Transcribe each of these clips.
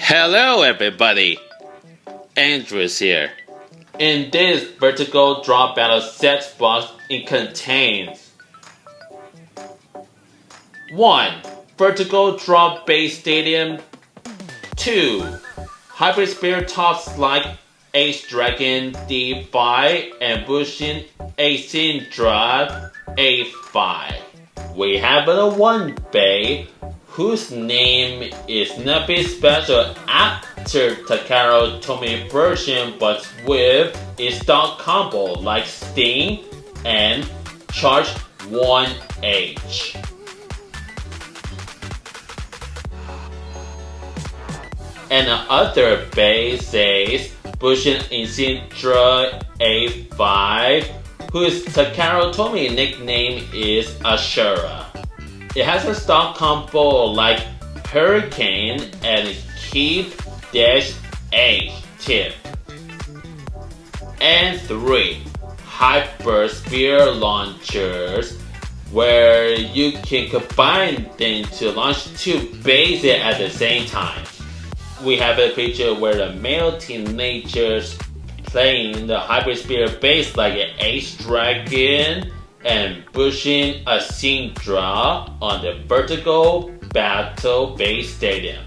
Hello everybody, Andrews here. In this vertical drop battle set box, it contains 1. Vertical Drop Beystadium. 2. HyperSphere tops like H-Dragon D5 and Bushin Ashindra A5. We have a 1 bay whose name is nothing special after Takara Tomy version, but with a stock combo like Sting and Charge 1H. And the other base says Bushin Xtender A5, whose Takara Tomy nickname is Ashindra. It has a stock combo like Hurricane and Keep-H tip. And 3. HyperSphere launchers, where you can combine them to launch 2 bases at the same time. We have a picture where the male teenagers playing the HyperSphere Beys like an H-Dragon and Bushin Ashindra on the Vertical BeyStadium,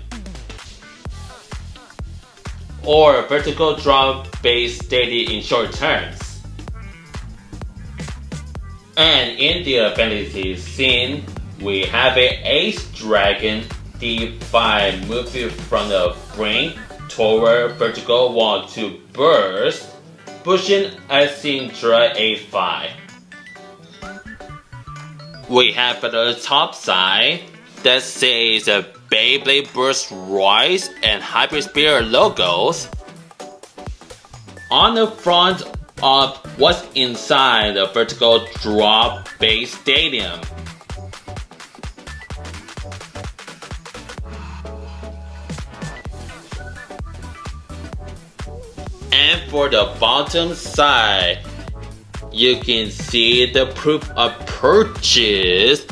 or Vertical Drop Beystadium in short terms. And in the ability scene, we have a H-Dragon D5 moving from the brink toward vertical wall to burst, Bushin Ashindra A5. We have at the top side that says Beyblade Burst Rise and HyperSphere logos. On the front of what's inside the Vertical Drop Beystadium. And for the bottom side, you can see the proof of purchase,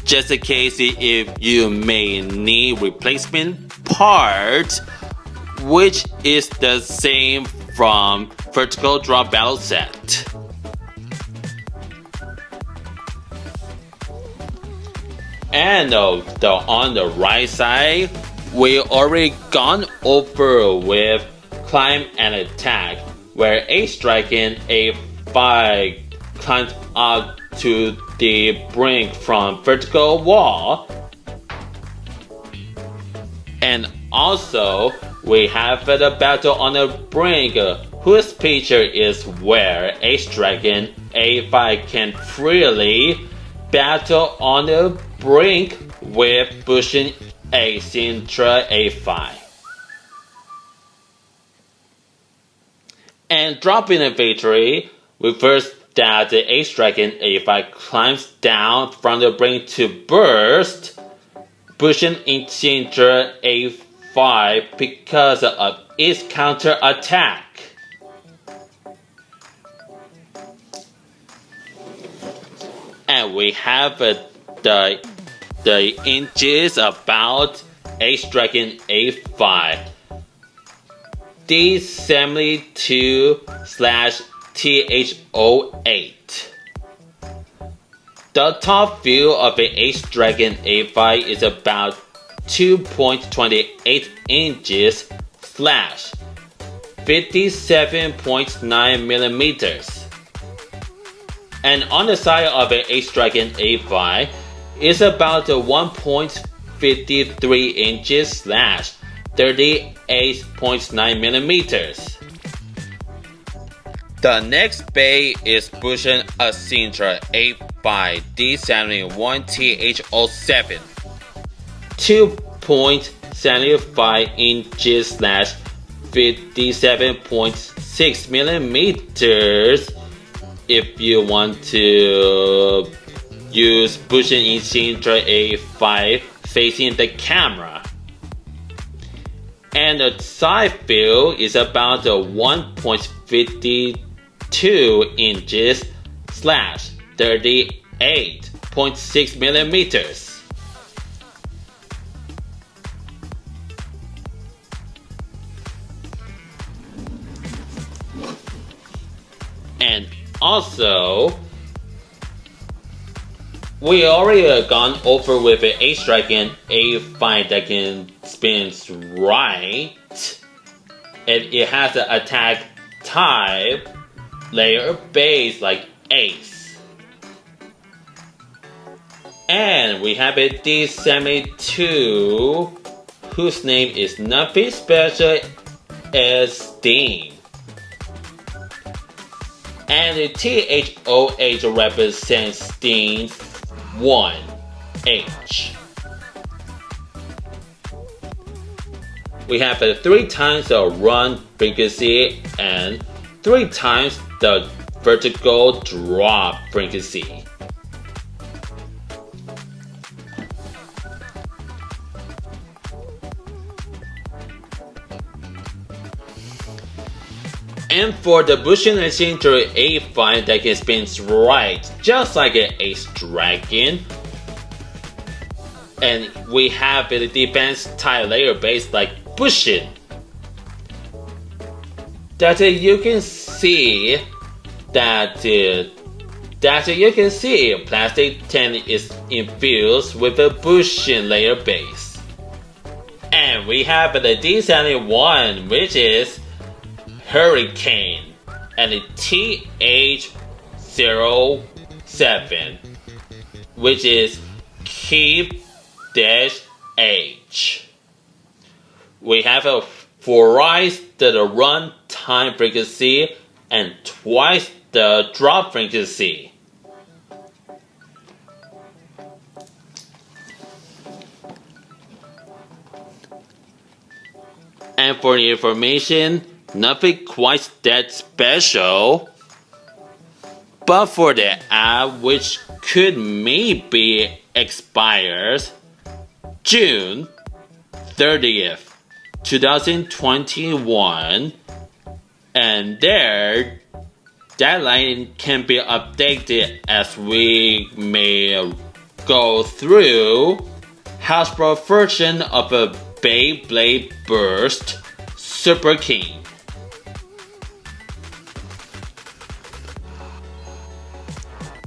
just in case if you may need replacement parts, which is the same from Vertical Drop Battle Set. And on the right side, we already gone over with Climb and Attack, where H-Dragon A5 climbs up to the brink from vertical wall. And also, we have the battle on the brink, whose picture is where H-Dragon A5 can freely battle on the brink with Bushin Xtender A5. And dropping a victory refers that the H-Dragon A5 climbs down from the brink to burst Bushin Xtender A5 because of its counter attack. And we have the inches about H-Dragon A5. D72/TH08. The top view of an H-Dragon A5 is about 2.28 inches /57.9 millimeters. And on the side of an H-Dragon A5 is about 1.53 inches /38.9 millimeters. The next bay is Bushin Ashindra A5 D71/TH07. 2.75 inches /57.6 millimeters if you want to use Bushin Xtender A5 facing the camera. And the side view is about 1.52 inches /38.6 millimeters. And also, we already gone over with an H-Dragon A5 that can spin right. And it has an attack type layer base like Ace. And we have a D72 whose name is nothing special as Steam. And the THOH represents Steam 1H. We have a 3 times the run frequency and 3 times the vertical drop frequency. And for the Bushin Ashindra A5 that can spin right, just like an Ace Dragon. And we have a defense type layer base like Bushin. That you can see plastic 10 is infused with a Bushin layer base. And we have the D71, which is Hurricane, and the TH07, which is Keep-H. We have a 4x the run time frequency and twice the drop frequency. And for the information, nothing quite that special, but for the app which could maybe expires June 30th, 2021, and their deadline can be updated as we may go through Hasbro version of a Beyblade Burst Super King.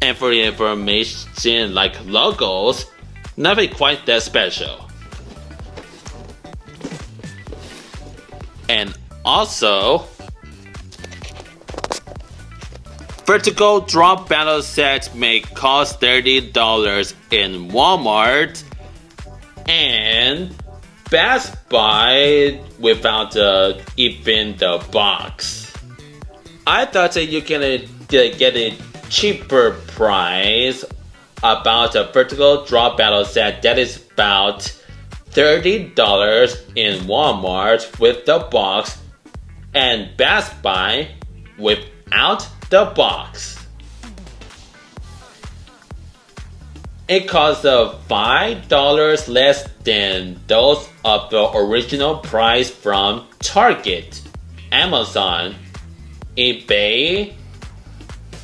And for the information like logos, nothing quite that special. And also, Vertical Drop Battle Sets may cost $30 in Walmart and Best Buy without even the box. I thought that you can get a cheaper price about a Vertical Drop Battle Set that is about $30 in Walmart with the box and Best Buy without the box. It costs $5 less than those of the original price from Target, Amazon, eBay,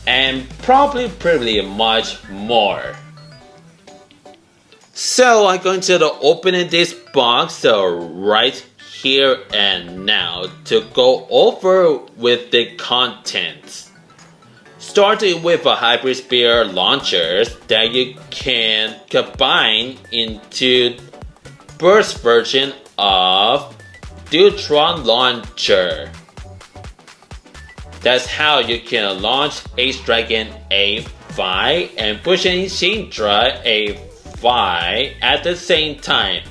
and probably much more. So I'm going to open this box right here and now to go over with the contents. Starting with a HyperSphere launchers that you can combine into burst version of Deuteron launcher. That's how you can launch H-Dragon A5 and Bushin Ashindra A5 at the same time.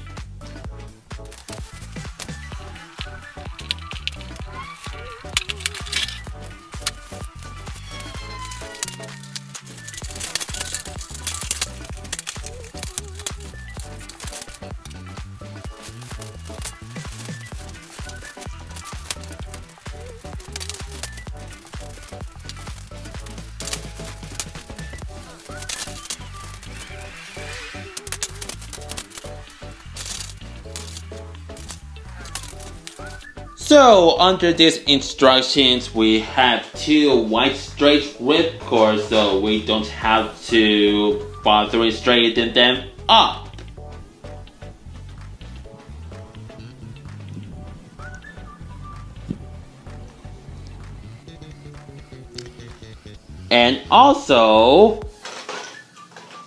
So under these instructions, we have 2 white straight ripcords, so we don't have to bother straighten them up. And also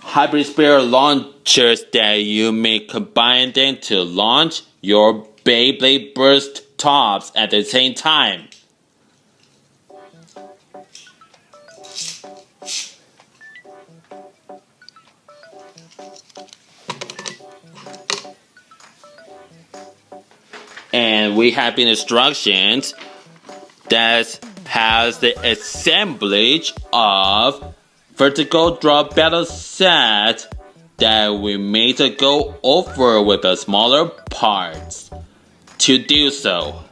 HyperSphere launchers that you may combine them to launch your Beyblade burst tops at the same time. And we have instructions that has the assemblage of vertical drop battle set that we made to go over with the smaller parts. To do so,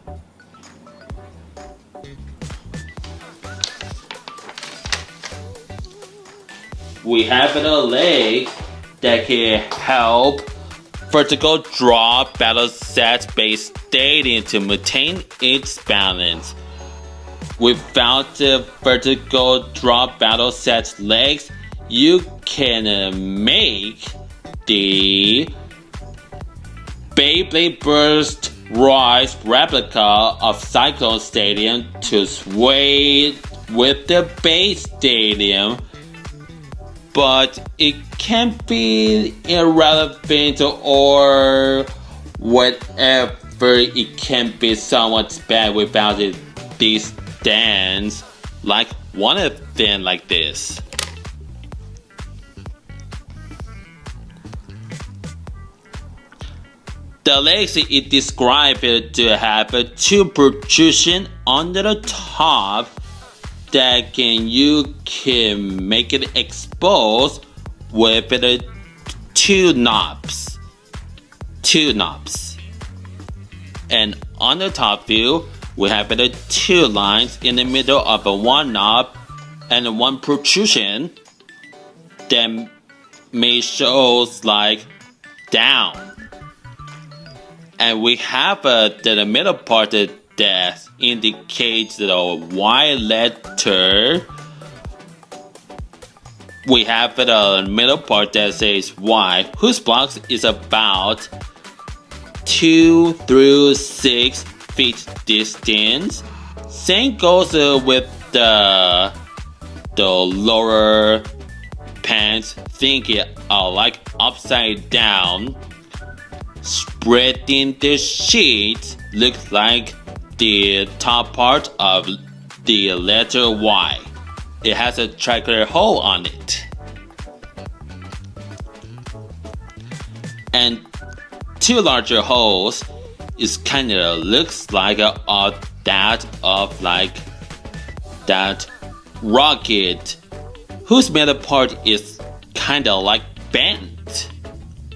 we have a leg that can help Vertical Drop Beystadium to maintain its balance. Without the Vertical Drop Battle Set legs, you can make the Beyblade Burst Rise replica of Cyclone Stadium to sway with the Beystadium, but it can be irrelevant or whatever. It can be somewhat bad without these stands, like one of them like this. The legs is described to have two protrusions under the top that you can make it exposed with two knobs. And on the top view, we have two lines in the middle of one knob and one protrusion that may shows like down. And we have the middle part that indicates the Y letter. We have the middle part that says Y, whose blocks is about 2 through 6 feet distance. Same goes with the lower pants, thinking like upside down. Spreading the sheet looks like the top part of the letter Y. It has a triangular hole on it. And two larger holes is kinda looks like that of like that rocket, whose middle part is kinda like bent.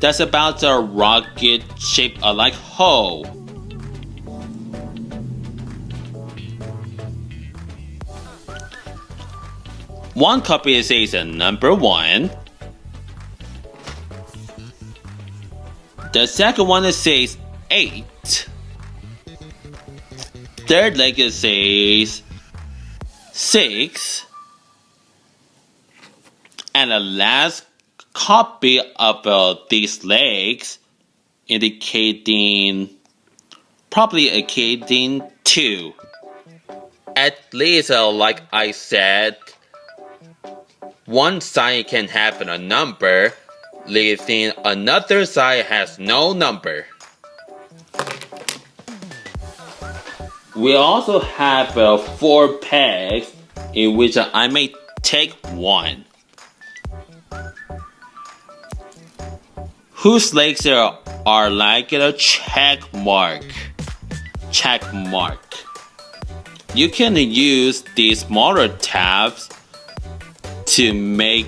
That's about a rocket shaped like hole. One copy says number 1. The second one says 8. Third leg says 6. And the last copy of these legs probably indicating 2. At least like I said, one side can have a number, leaving another side has no number. We also have 4 pegs, in which I may take one, whose legs are like a check mark. You can use these smaller tabs to make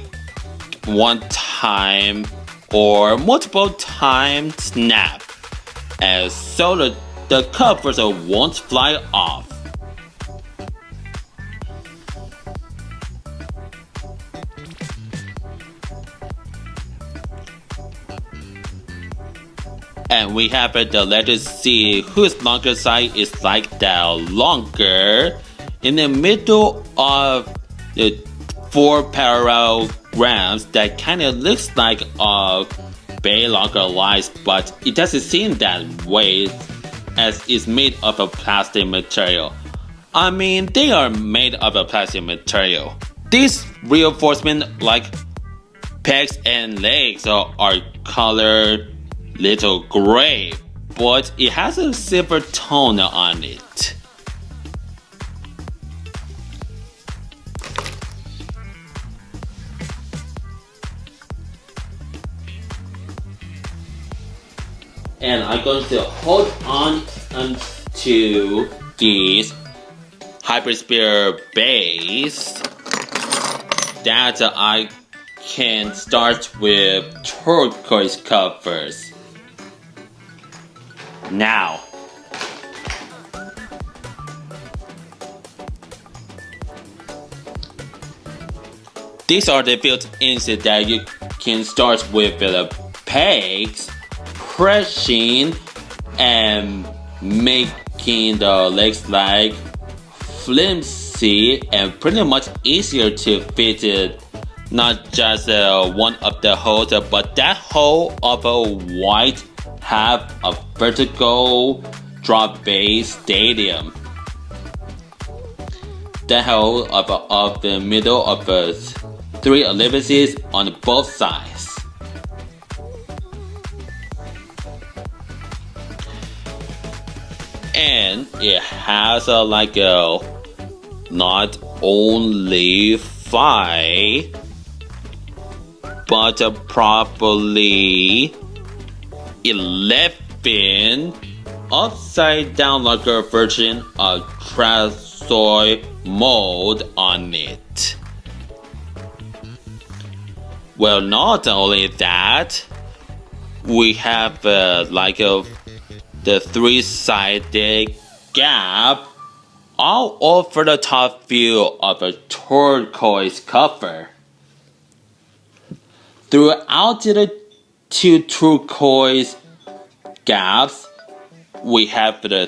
one time or multiple time snap, as so the covers won't fly off. And we have the letter C, whose longer side is like that longer. In the middle of the 4 parallelograms that kind of looks like bay longer lines, but it doesn't seem that way, as it's made of a plastic material. I mean, they are made of a plastic material. These reinforcements like pegs and legs are colored little gray, but it has a silver tone on it. And I'm going to hold on to these HyperSphere Beys that I can start with turquoise covers. Now, these are the built-ins that you can start with the pegs, pressing and making the legs like flimsy and pretty much easier to fit it. Not just one of the holes, but that hole of a white have a vertical drop Beystadium. The hole of the middle of the 3 ellipses on both sides. And it has not only 5 but probably 11 upside down version of trapezoid mold on it. Well, not only that, we have the 3-sided gap all over the top view of a turquoise cover. Throughout the 2 turquoise gaps, we have the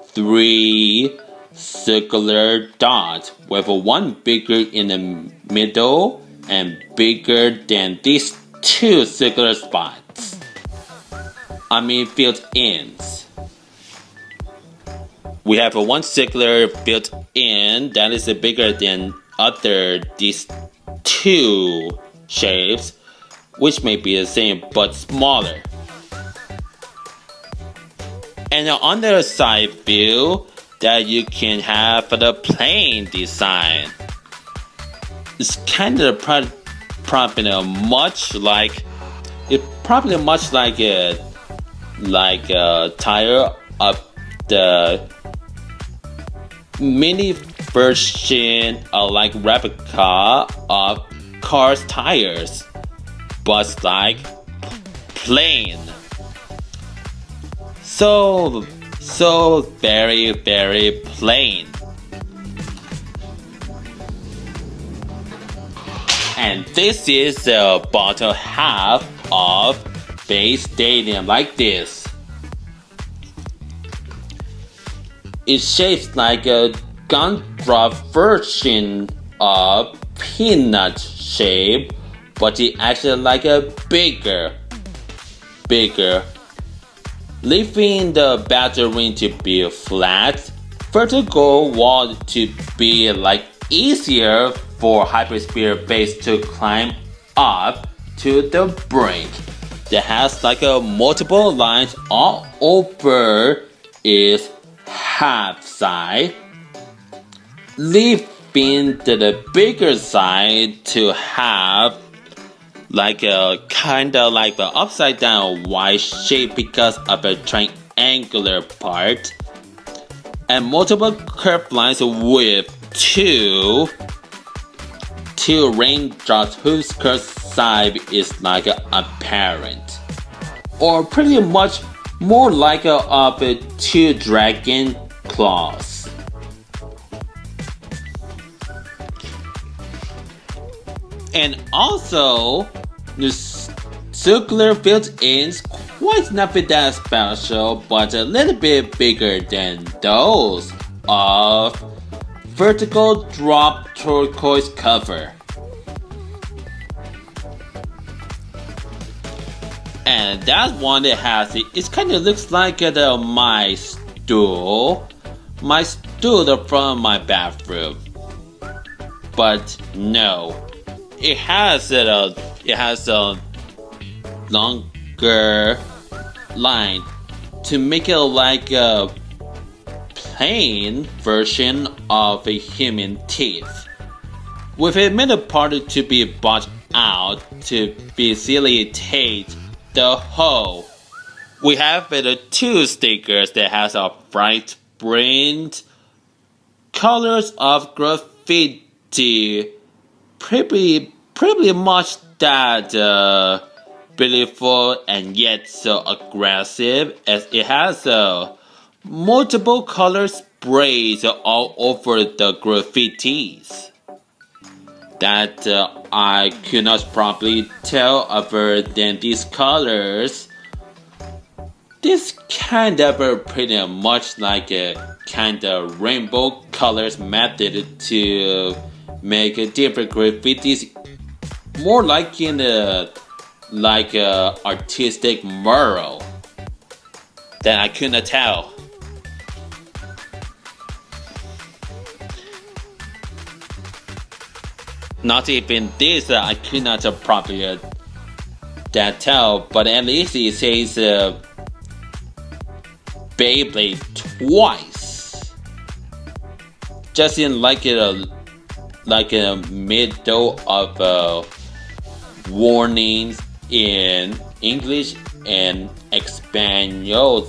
3 circular dots with one bigger in the middle and bigger than these 2 circular spots. Built-ins. We have one circular built-in that is bigger than these 2 shapes, which may be the same but smaller. And on the side view, that you can have the plain design. It's kind of probably much like a tire of the mini version of replica of cars tires, but plain. So very, very plain. And this is the bottom half of Beystadium like this. It's shaped like a gumdrop version of peanut shape, but it actually a bigger, leaving the battery to be flat, vertical wall to be easier for HyperSphere Beys to climb up to the brink. That has multiple lines all over its half side, leaving the bigger side to have a kind of an upside down Y shape because of a triangular part, and multiple curved lines with two raindrops whose curved side is apparent, or pretty much more of 2 dragon claws. And also, the circular built-ins quite not that special, but a little bit bigger than those of Vertical Drop turquoise cover. And that one that has it kind of looks like my stool from my bathroom. but no, it has a longer line to make it like a plain version of a human teeth, with a middle part to be bought out to facilitate the whole. We have two stickers that has a bright print, colors of graffiti, pretty much that beautiful and yet so aggressive, as it has multiple color sprays all over the graffitis that I could not properly tell other than these colors. This kind of pretty much like a kind of rainbow colors method to make different graffitis more like in a artistic mural that I couldn't tell. Not even this I could not properly tell, but at least it says Beyblade twice, just in like a middle of warnings in English and Espanol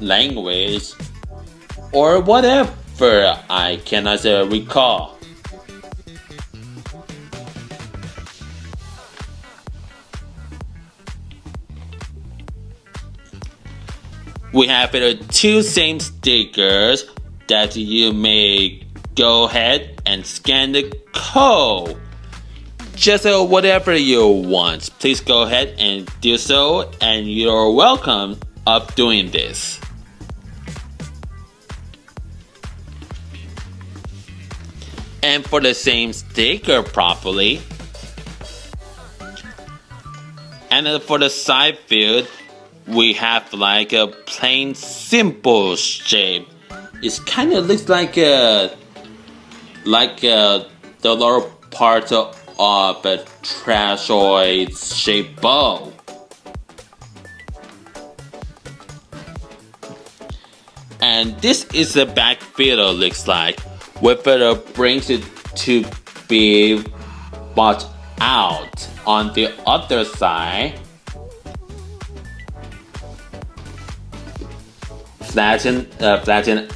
language, or whatever I cannot recall. We have two same stickers that you may go ahead and scan the code. Just whatever you want. Please go ahead and do so, and you're welcome of doing this. And for the same sticker properly, and for the side view, we have like a plain simple shape. It kind of looks like the lower part of a trashoid shaped bow. And this is the back view looks like, with it brings it to be bought out on the other side. Flatten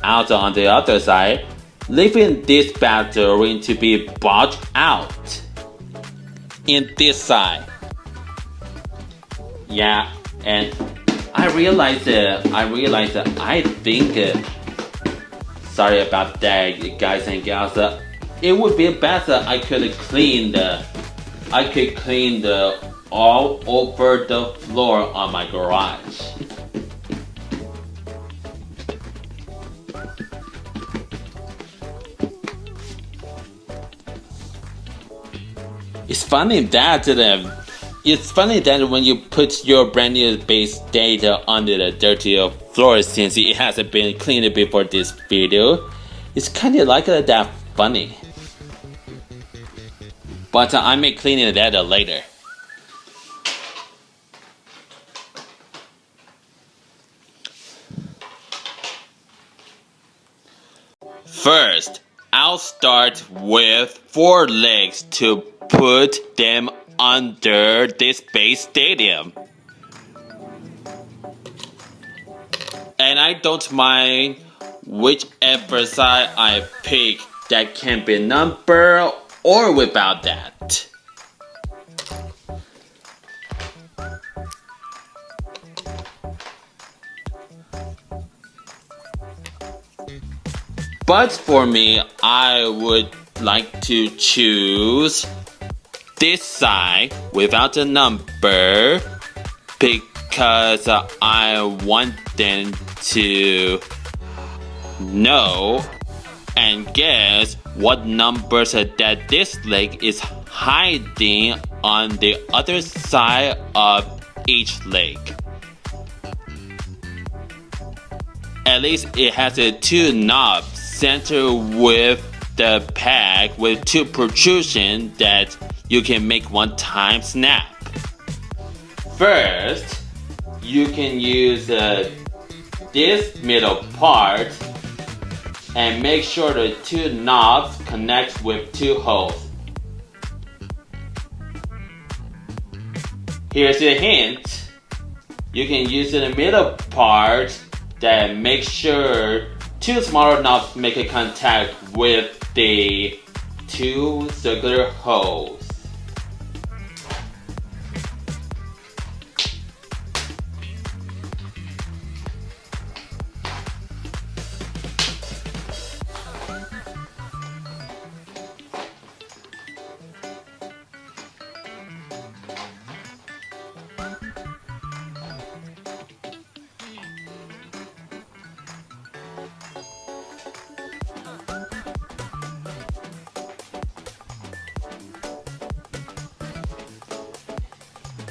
out on the other side, leaving this battery to be bought out in this side. Yeah, and I realized I think sorry about that, guys and gals. It would be better I could clean the all over the floor on my garage. It's funny that when you put your brand new base data under the dirty floor, since it hasn't been cleaned before this video, it's kind of like that funny. But I may clean it later. First, I'll start with 4 legs to put them under this Beystadium. And I don't mind whichever side I pick, that can be numbered or without that. But for me, I would like to choose this side without a number, because I want them to know and guess what numbers that this leg is hiding on the other side of each leg. At least it has 2 knobs centered with the peg with 2 protrusions that you can make one-time snap. First, you can use this middle part and make sure the 2 knobs connect with 2 holes. Here's a hint. You can use the middle part that make sure 2 smaller knobs make a contact with the 2 circular holes.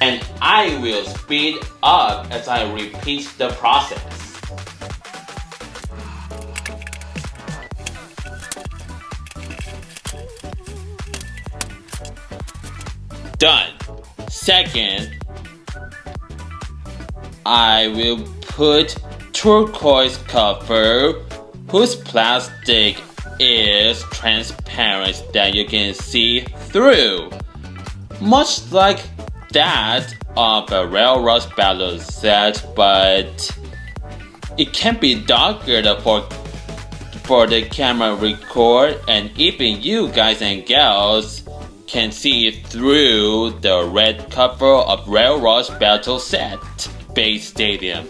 And I will speed up as I repeat the process. Done. Second, I will put turquoise cover whose plastic is transparent that you can see through. Much like that of a railroad battle set, but it can be darker for the camera record, and even you guys and gals can see through the red cover of Railroad Battle Set Beystadium.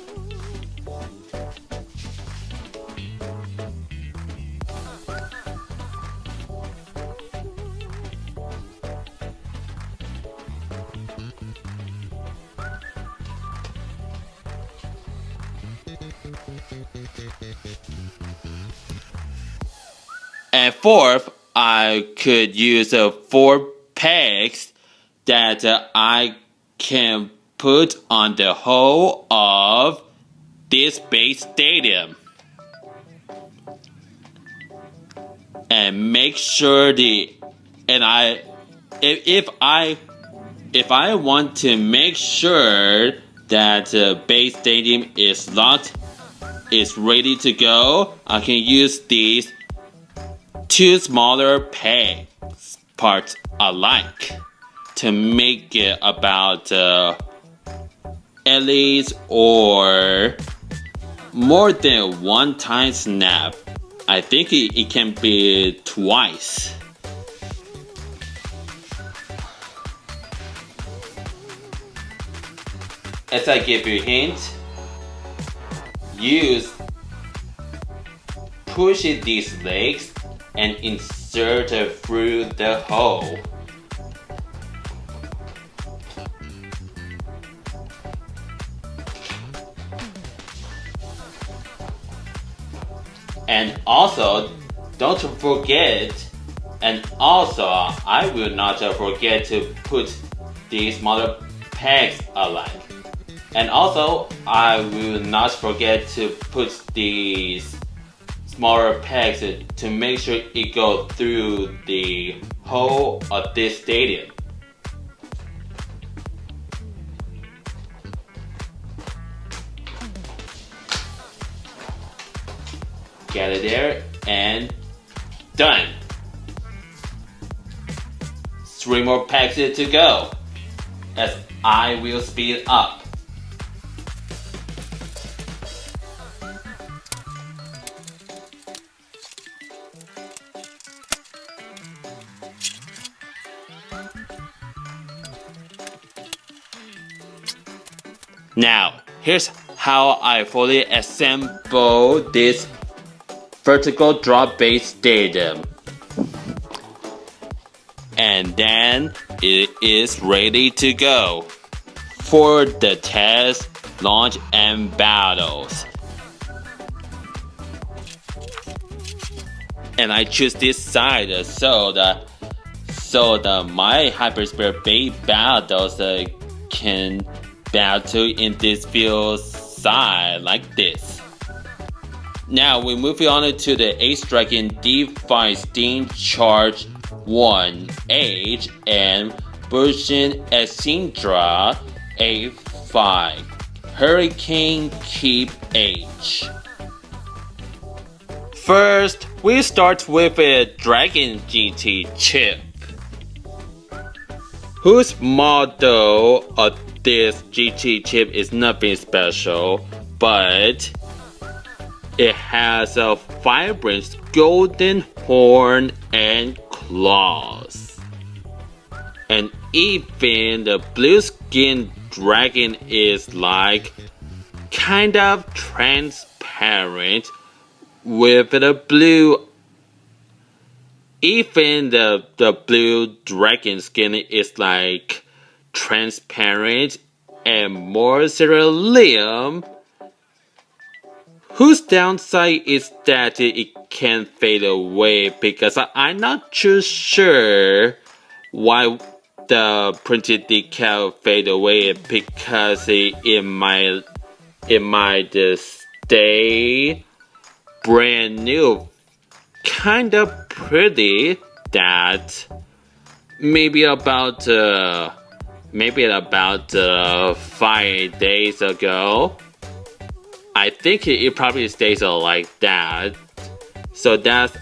And fourth, I could use 4 pegs that I can put on the hull of this Beystadium. And make sure if I want to make sure that Beystadium is locked, is ready to go, I can use these 2 smaller pegs parts alike to make it about at least or more than 1 time snap. I think it can be twice. As I give you a hint, push these legs and insert it through the hole. And also, don't forget, I will not forget to put these smaller pegs alike. And also, I will not forget to put these smaller pegs to make sure it goes through the hole of this stadium. Get it there and done. 3 more pegs to go as I will speed up. Now, here's how I fully assemble this Vertical Drop Beystadium. And then it is ready to go for the test, launch, and battles. And I choose this side so the my HyperSphere Beys battles can battle in this field side like this. Now we move on to the Ace Dragon D5 Steam Charge 1H and Bushin Ashindra A5 Hurricane Keep H. First, we start with a Dragon GT chip, whose model of this GT chip is nothing special, but it has a vibrant golden horn and claws. And even the blue skin dragon is like kind of transparent with the blue. Even the blue dragon skin is like transparent and more cerulean, whose downside is that it can fade away, because I'm not too sure why the printed decal fade away, because it might stay brand new, kind of pretty. That maybe about 5 days ago, I think it probably stays like that. So that's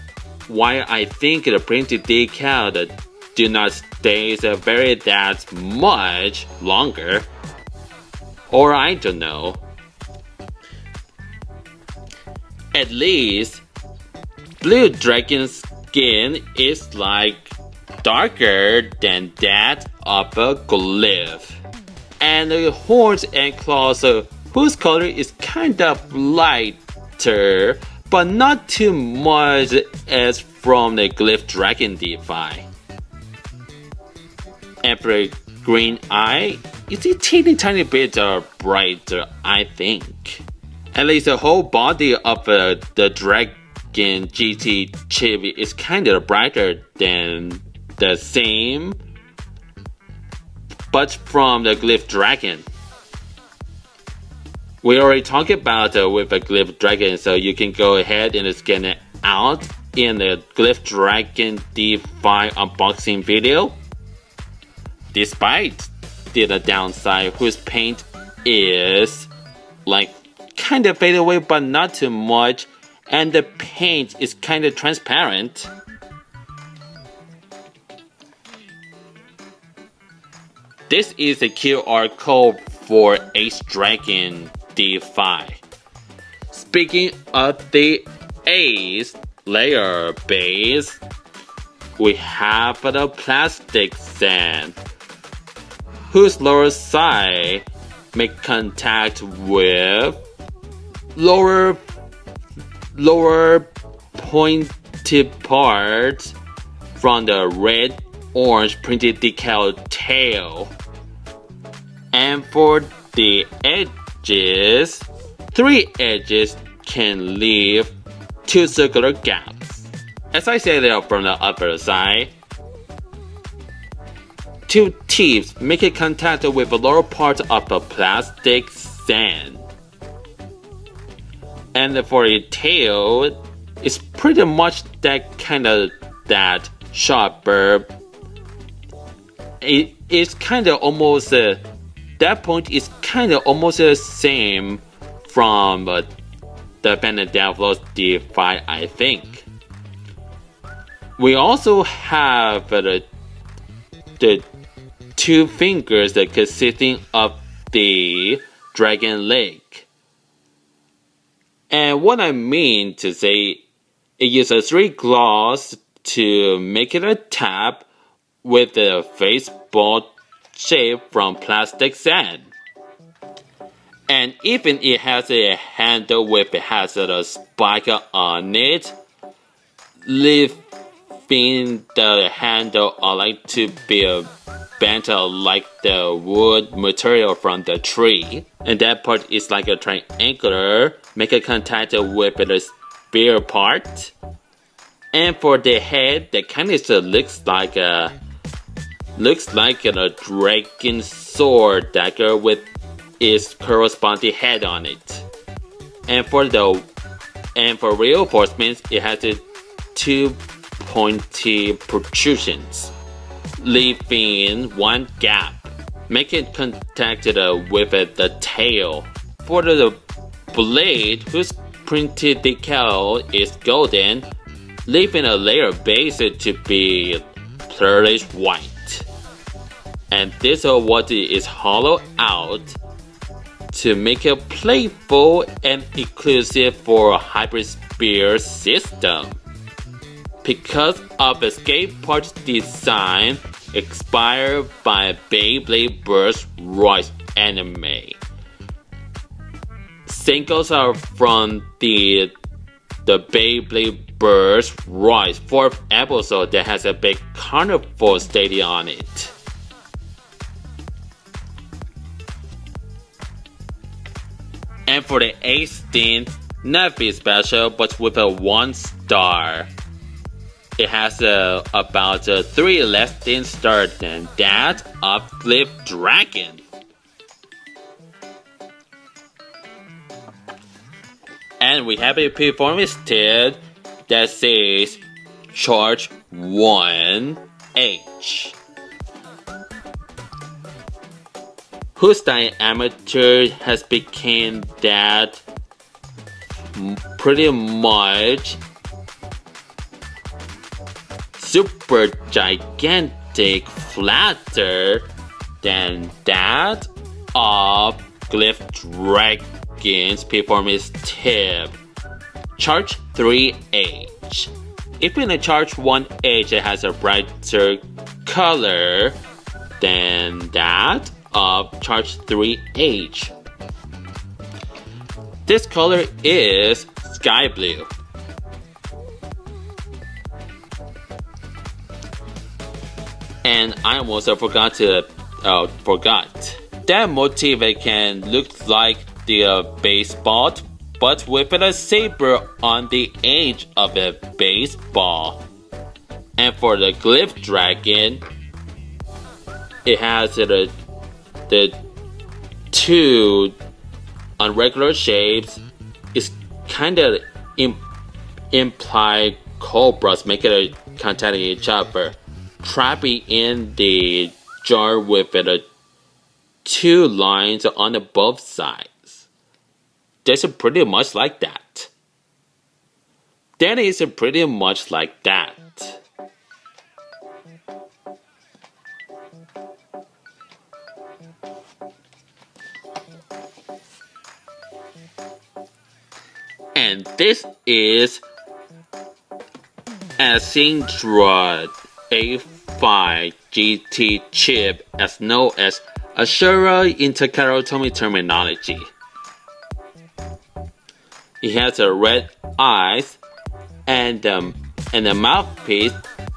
why I think the printed decal do not stay very that much longer, or I don't know. At least blue dragon skin is like darker than that of a glyph, and the horns and claws, whose color is kind of lighter, but not too much as from the glyph dragon D5. And for the green eye, it's a tiny bit brighter, I think. At least the whole body of the Dragon GT chip is kind of brighter than the same, but from the Glyph Dragon. We already talked about with the Glyph Dragon, so you can go ahead and scan it out in the Glyph Dragon D5 unboxing video. Despite the downside, whose paint is like kind of fade away but not too much, and the paint is kind of transparent. This is a QR code for Ace Dragon D5. Speaking of the Ace layer base, we have the plastic sand, whose lower side make contact with lower pointed part from the red orange printed decal tail. And for the edges, 3 edges can leave 2 circular gaps. As I said there from the upper side, 2 tips make contact with the lower part of the plastic sand. And for the tail, it's pretty much that sharper. It's kind of almost that point is kind of almost the same from the Bandit Devlos D5, I think. We also have the 2 fingers that consisting of the dragon leg. And what I mean to say, it uses 3 claws to make it a tap with a baseball shape from plastic sand. And even it has a handle with it has a spike on it, leaving the handle like to be bent like the wood material from the tree. And that part is like a triangular, make a contact with the spear part. And for the head, that kind of looks like a dragon sword dagger with its corresponding head on it. And for the And for reinforcements, it has two pointy protrusions, leaving one gap, making contact with the tail. For the blade, whose printed decal is golden, leaving a layer base to be pearlish white. And this what is hollowed out to make it playful and exclusive for HyperSphere system. Because of escape part design inspired by Beyblade Burst Royce anime. Singles are from the Beyblade Burst Royce 4th episode that has a big carnival stadium on it. And for the 18th, nothing special but with a 1 star. It has about 3 less than stars than that of Glyph Dragon. And we have a performance tip that says Charge 1H, whose diameter has become that pretty much super gigantic flatter than that of Glyph Dragon's performance tip, Charge 3H. Even the Charge 1H, it has a brighter color than that of Charge 3H. This color is sky blue. And I almost forgot that motif can look like the baseball, but with a saber on the edge of a baseball. And for the Glyph Dragon, it has the two irregular shapes. It's kind of implied cobras making a contact with each other, trapping in the jar with two lines on the both sides. That's pretty much like that. That is pretty much like that. And this is Ashindra A5 GT chip, as known as Ashura in Takara Tomy terminology. It has a red eyes and a mouthpiece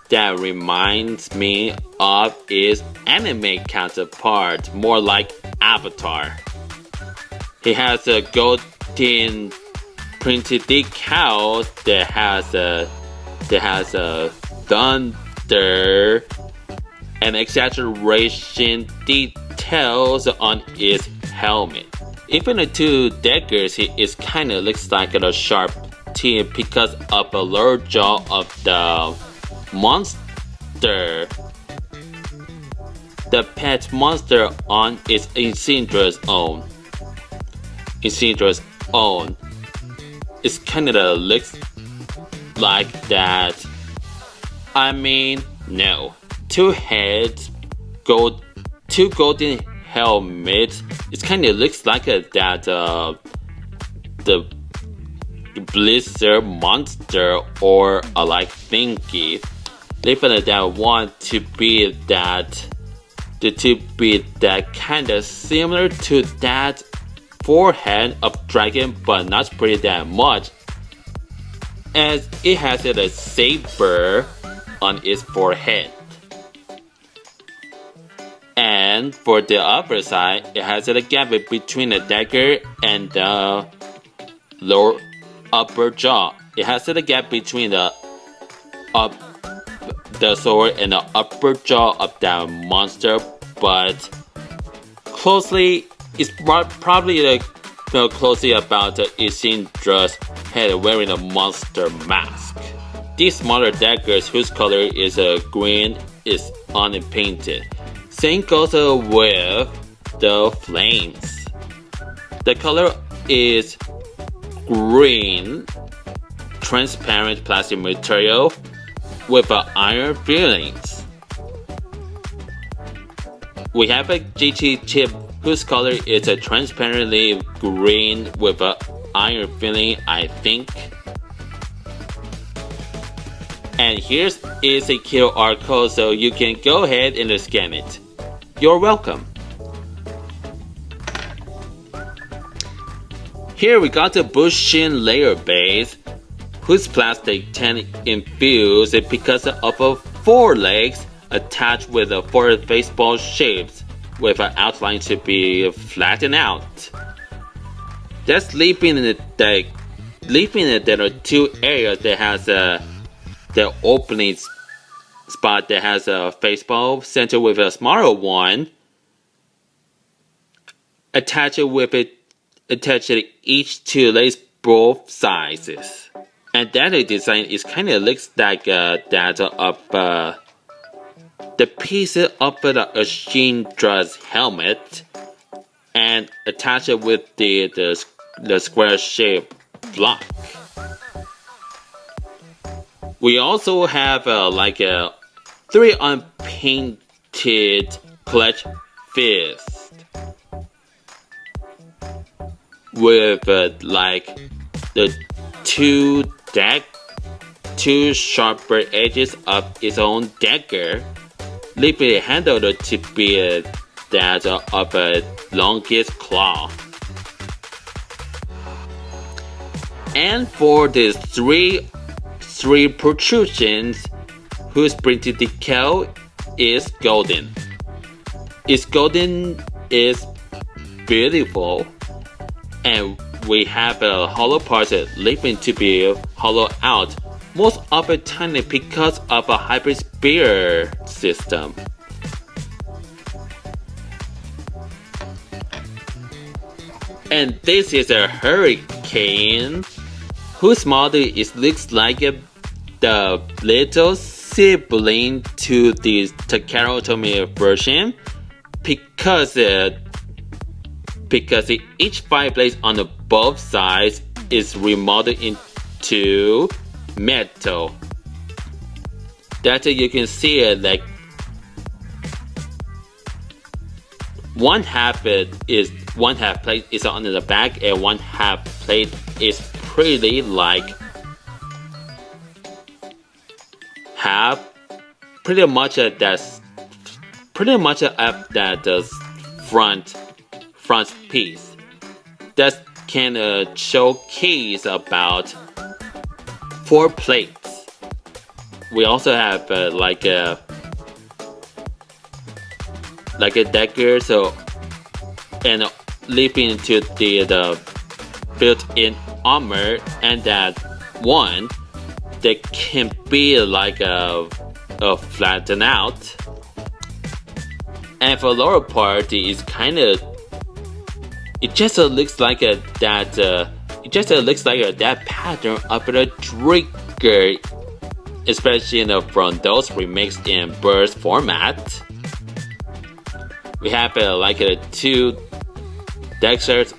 that reminds me of its anime counterpart, more like Avatar. It has a golden printed decals that has a thunder and exaggeration details on its helmet. Even the two daggers, it kinda looks like a sharp tip because of the lower jaw of the monster. The pet monster on its Xtender's own. It kinda looks like that. I mean, no. Two heads, two golden helmets. It kinda looks like the Blizzard monster or a like thingy. They felt that want to be that kinda similar to that forehead of dragon, but not pretty that much, as it has a saber on its forehead. And for the upper side, it has a gap between the dagger and the lower upper jaw. It has a gap between the sword and the upper jaw of that monster, but closely, it's probably closely about Xtender's head wearing a monster mask. These smaller daggers whose color is green is unpainted. Same goes with the flames. The color is green, transparent plastic material with iron fillings. We have a GT chip whose color is a transparently green with an iron filling, I think. And here is a QR code so you can go ahead and scan it. You're welcome. Here we got the Bushin layer base, whose plastic tank infused because of 4 legs attached with 4 baseball shapes with an outline to be flattened out. Just leaving it that there are 2 areas that has the opening spot that has a baseball center with a smaller one attached each to legs both sizes. And that design is kind of looks like that of the piece of the Ashindra's helmet and attach it with the square shaped block. We also have 3 unpainted clutch fists with the 2 sharper edges of its own dagger, leaving the handle to be that of a longest claw. And for the 3 protrusions whose printed decal is golden. Its golden is beautiful, and we have a hollow parts leaving to be hollowed out most of the time because of a HyperSphere system. And this is a Hurricane whose model looks like the little sibling to the Takara Tomy version because each 5 blades on both sides is remodeled into metal. That you can see like one half plate is on the back and one half plate is pretty pretty much at that front piece that can showcase about 4 plates. We also have like a dagger, so and leaping to the built-in armor, and that one that can be like a flattened out. And for the lower part, it just looks like that pattern of the trigger, especially from those remixed in burst format. We have 2 daggers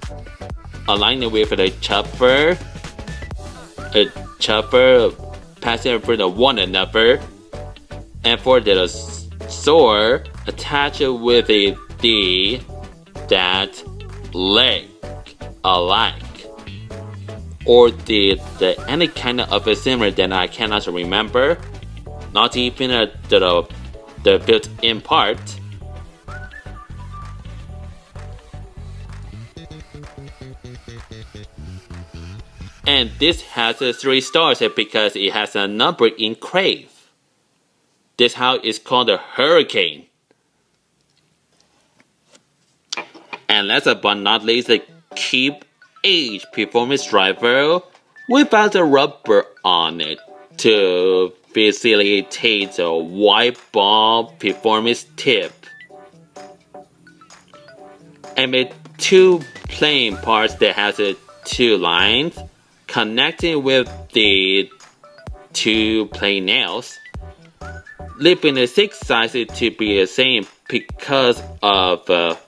aligned with a chopper passing through one another, and for the sword attached with that leg alike, or the any kind of a similar that I cannot remember, not even the built-in part. And this has 3 stars because it has a number engraved. This how it's called a Hurricane. And last but not least, the Keep H performance driver without a rubber on it to facilitate a wide ball performance tip. And with 2 plain parts that has 2 lines connecting with the 2 plain nails, leaving the 6 sizes to be the same because of a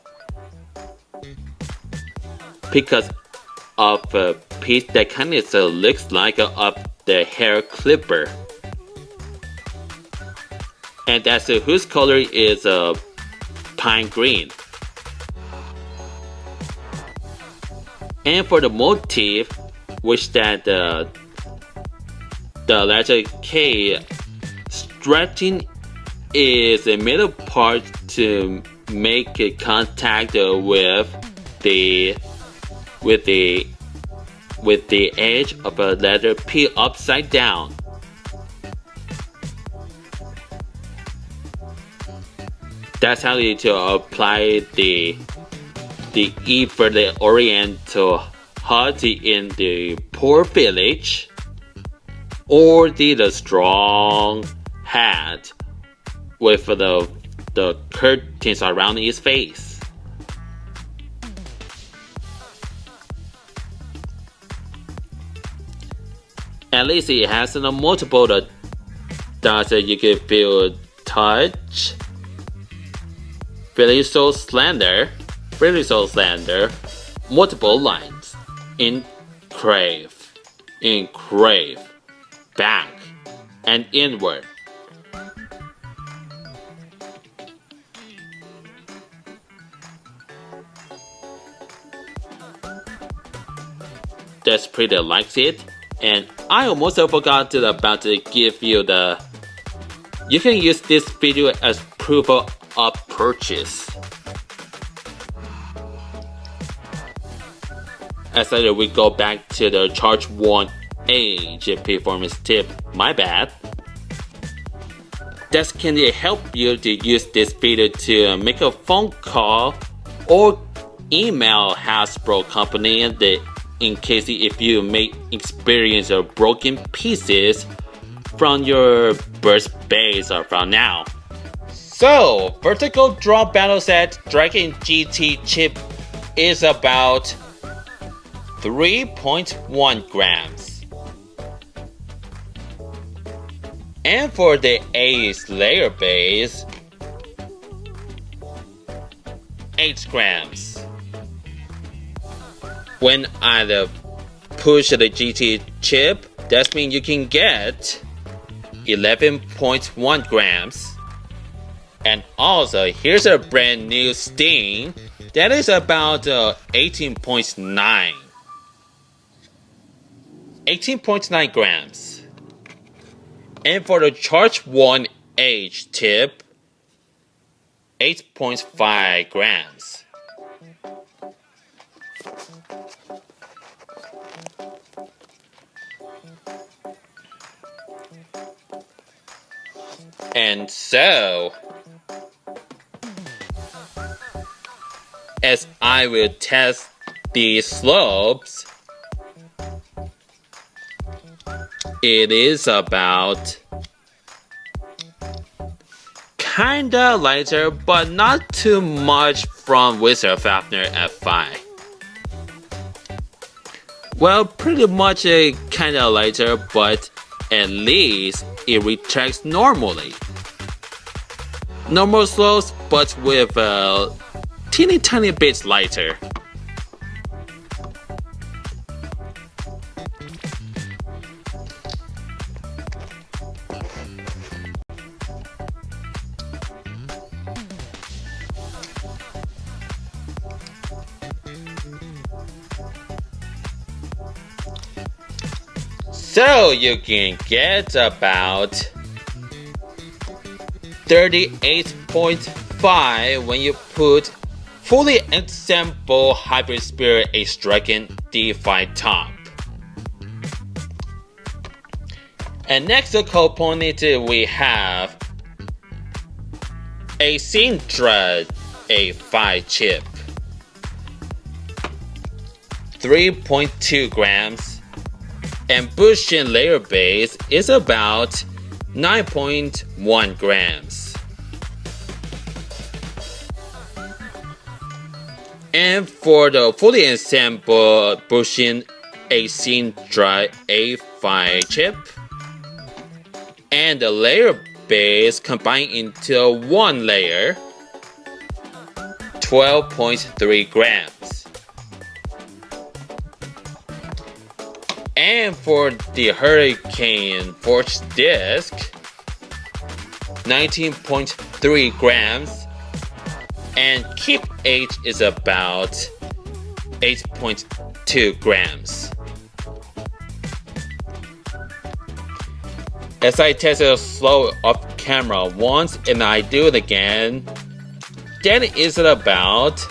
piece that kind of looks like the hair clipper. And that's whose color is pine green. And for the motif, which that the letter K, stretching is the middle part to make a contact with the edge of a letter P upside down. That's how you to apply the E for the Oriental hut in the poor village, or the strong hat with the curtains around his face. At least it has multiple dots that you can feel touch. Really so slender, multiple lines, engrave, back, and inward. That's pretty likes it, and I almost forgot about to give you you can use this video as proof of purchase. As we go back to the Charge 1H performance tip, my bad. That can help you to use this video to make a phone call or email Hasbro company in case if you may experience broken pieces from your burst base or from now. So, Vertical Drop Battle Set Dragon GT chip is about 3.1 grams. And for the Ace layer base, 8 grams. When I push the GT chip, that means you can get 11.1 grams. And also, here's a brand new Sting that is about 18.9 grams. And for the Charge 1H tip, 8.5 grams. And so, as I will test the slopes, it is about kinda lighter, but not too much from Wizard Fafner A5. Well, pretty much kinda lighter, but at least it retracts normally. Normal slopes, but with tiny bit lighter. So you can get about 38.5 when you put fully assembled HyperSphere Dragon D5 top. And next component we have Ashindra A5 chip, 3.2 grams. And Bushin layer base is about 9.1 grams. And for the fully assembled Bushin Ashindra A5 chip, and the layer base combined into one layer, 12.3 grams. And for the Hurricane Forged disc, 19.3 grams, and Keep H is about 8.2 grams. As I tested it slow off camera once and I do it again, that is about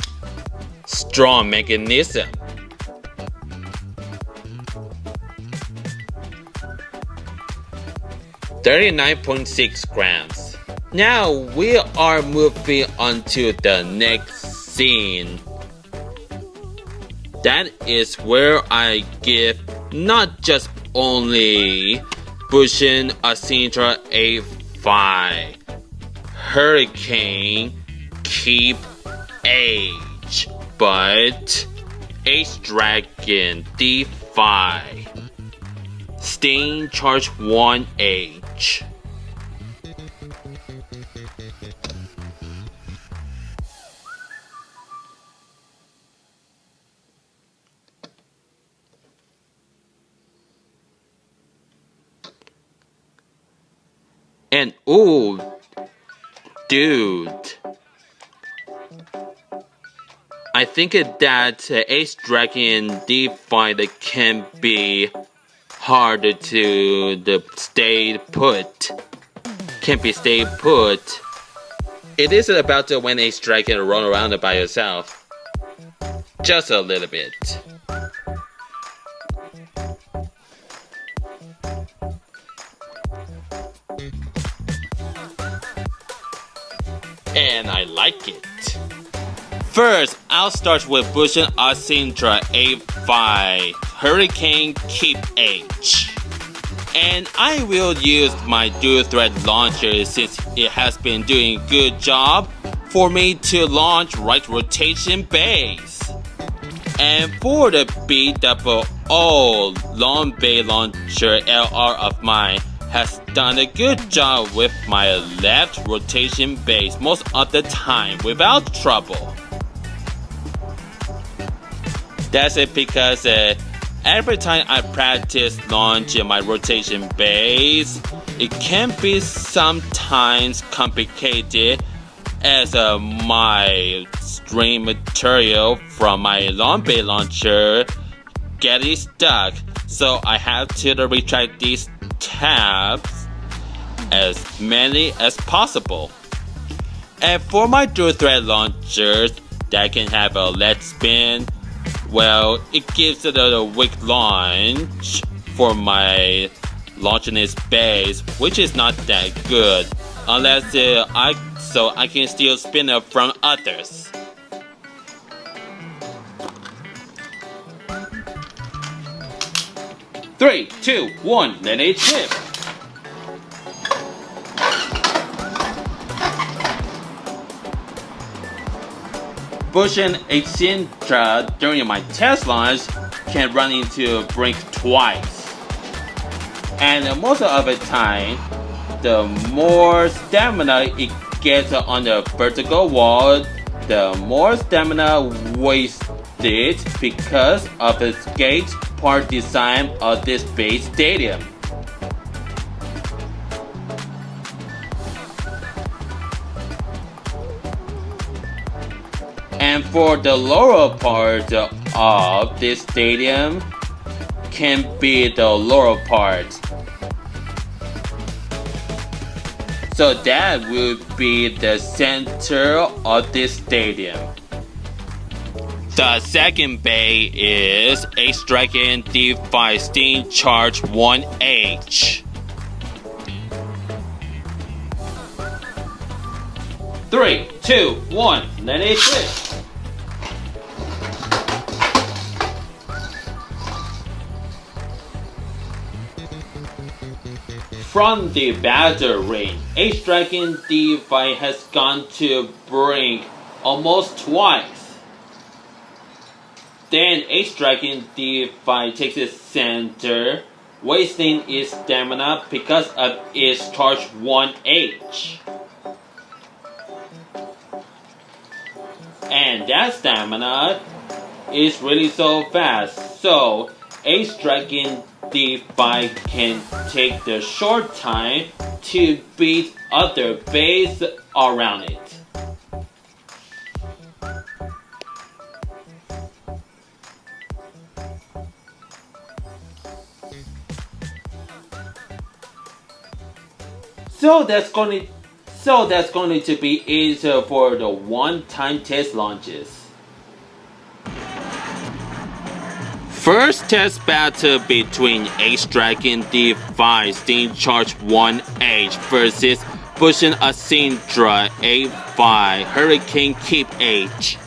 strong mechanism. 39.6 grams. Now we are moving on to the next scene. That is where I give not just only Bushin Ashindra A5 Hurricane Keep H, but H-Dragon D5 Steam Charge 1H. And ooh, dude, I think that H-Dragon D5 can be harder to stay put. Can be stay put. It isn't about to when H-Dragon run around by yourself. Just a little bit. And I like it. First, I'll start with Bushin Ashindra A5 Hurricane Keep H. And I will use my dual thread launcher since it has been doing a good job for me to launch right rotation bays. And for the BOO long bay launcher LR of mine has done a good job with my left rotation base most of the time without trouble. That's it because every time I practice launching my rotation base, it can be sometimes complicated as my string material from my long bay launcher getting stuck, so I have to retract these tabs as many as possible. And for my dual thread launchers that can have a lead spin, well, it gives it a weak launch for my launching this base, which is not that good unless I can still spin it from others. Three, two, one, let it chip. Bushin Xtender during my test launch can run into a brink twice. And most of the time, the more stamina it gets on the vertical wall, the more stamina wasted because of the skate part design of this base stadium. And for the lower part of this stadium can be the lower part. So that would be the center of this stadium. The second bay is H-Dragon D5 Steam Charge 1H. 3, 2, 1, let it hit. From the battery, H-Dragon D5 has gone to brink almost twice. Then H Dragon D5 takes its center, wasting its stamina because of its charge 1H. And that stamina is really so fast, so H Dragon D5 can take the short time to beat other bays around it. So that's going to be easier for the one-time test launches. First test battle between H Dragon D5 Steam Charge 1H versus Bushin Ashindra A5 Hurricane Keep H.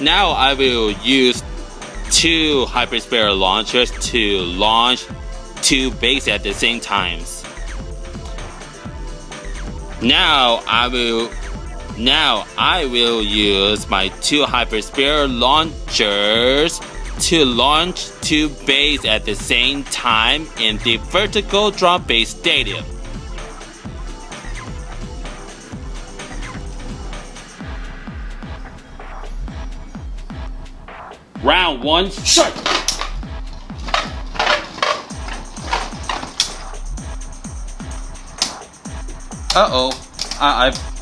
Now I will use two HyperSphere launchers to launch two bays at the same time. Now I will use my two HyperSphere launchers to launch two bays at the same time in the Vertical Drop Beystadium. Round 1, start!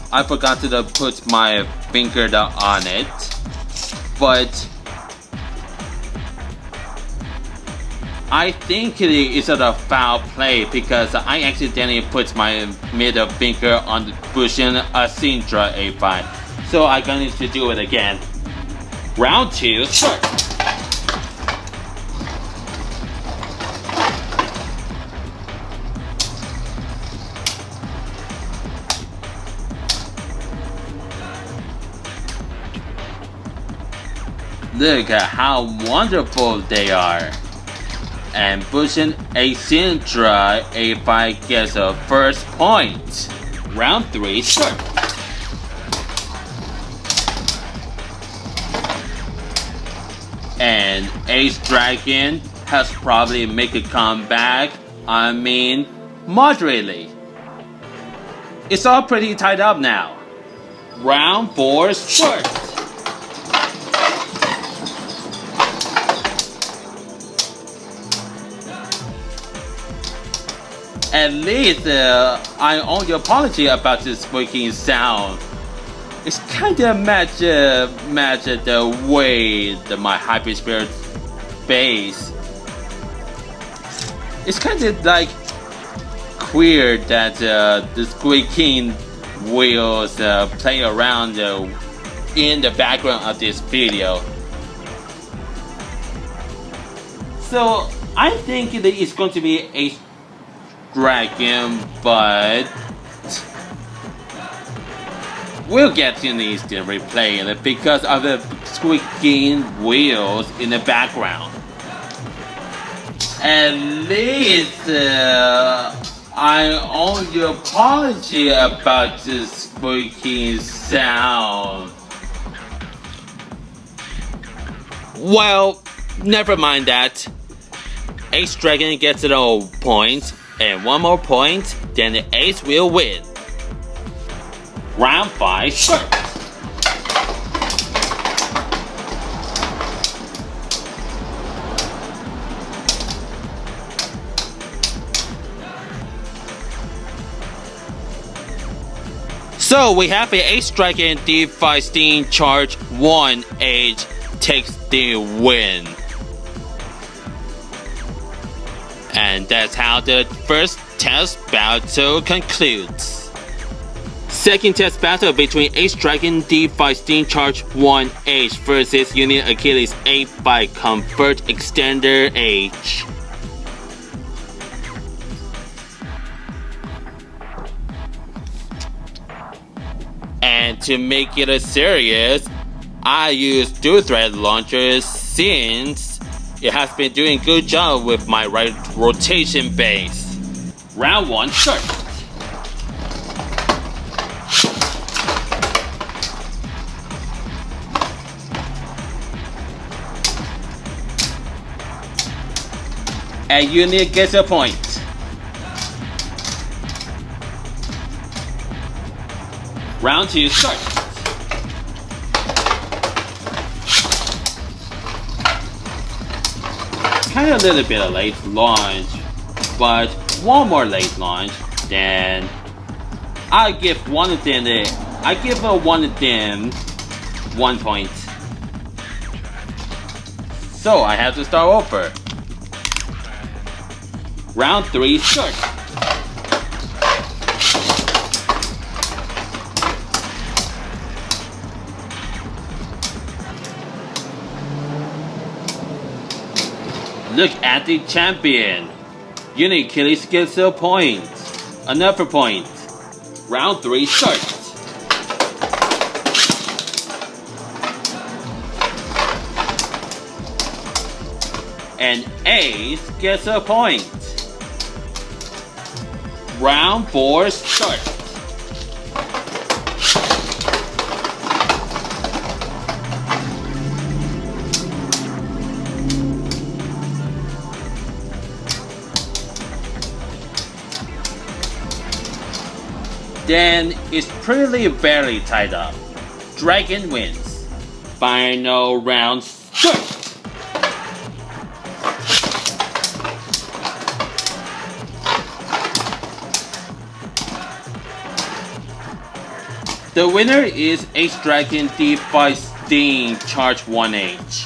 I forgot to put my finger on it, but I think it is a foul play because I accidentally put my middle finger on the Bushin Ashindra A5, so I'm going to do it again. Round 2, start! Look at how wonderful they are. And Bushin Ashindra A5 gets a first point. Round 3, start! And H Dragon has probably make a comeback, moderately. It's all pretty tied up now. Round 4, start! At least I owe you apology about this squeaking sound. It's kinda match the way that my HyperSphere Beys. It's kinda like weird that the squeaking wheels play around in the background of this video. So I think that it's going to be a Dragon, but we'll get to need to replay it because of the squeaking wheels in the background. At least I owe you apology about the squeaking sound. Well, never mind that. H Dragon gets it all points, and one more point, then the Ace will win. Round 5, start! So we have a H Dragon D5 Steam Charge 1H takes the win. And that's how the first test battle concludes. Second test battle between H Dragon D5 Steam Charge 1H versus Unit Achilles A5 Convert Xtender-H. And to make it a series, I use dual thread launchers since it has been doing good job with my right rotation base. Round 1 start. A unit gets a point. Round 2 start. Kind of a little bit of late launch, but one more late launch, then I give one of them 1 point. So I have to start over. Round 3 start. Look at the champion. Unit Achilles gets a point. Another point. Round 3 start. And Ace gets a point. Round 4 start. Then it's pretty barely tied up. Dragon wins. Final round start. The winner is H Dragon D5 Steam Charge 1H.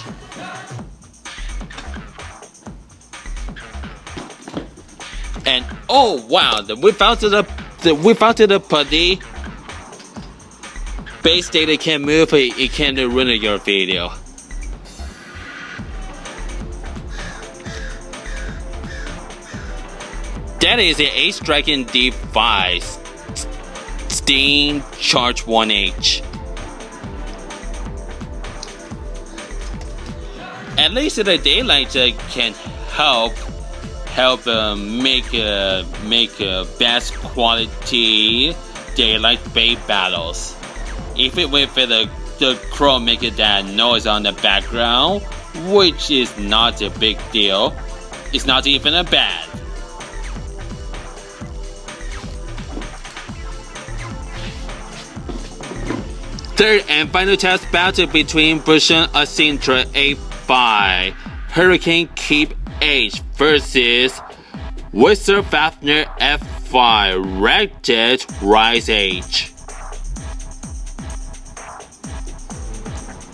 And oh wow, without the putty, Beystadium can move, it can ruin your video. That is the H Dragon D5 Steam Charge 1H. At least the daylight can help make best quality daylight bay battles. Even with the crow making that noise on the background, which is not a big deal, it's not even a bad. Third and final test battle between Bushin Ashindra A5 Hurricane Keep H versus Wizard Fafnir F5 Ragged Rise H.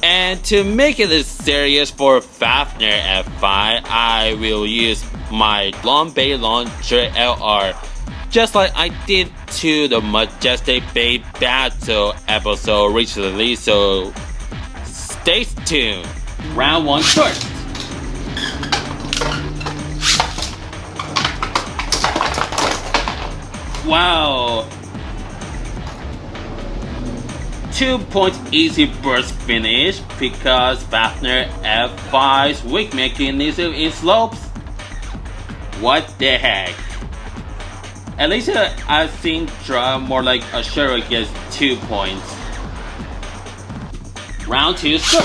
And to make it a series for Fafnir F5, I will use my Long Bay Launcher LR, just like I did to the Majestic Bay Battle episode recently, so stay tuned. Round 1 start. Wow. 2 point easy burst finish because Fafnir F5's weak mechanism in slopes. What the heck? At least I think more like Ashura gets 2 points. Round 2 start.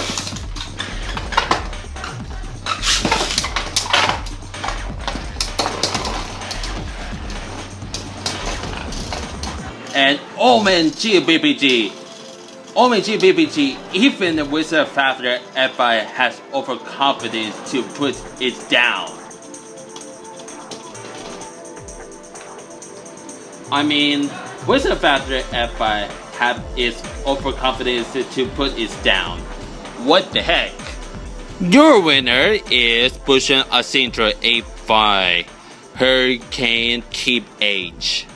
And OMG BBG! OMG BBG! Even with the Fafnir F5 has overconfidence to put it down. I mean, with the Fafnir F5 have its overconfidence to put it down. What the heck? Your winner is Bushin Ashindra A5 Hurricane Keep H.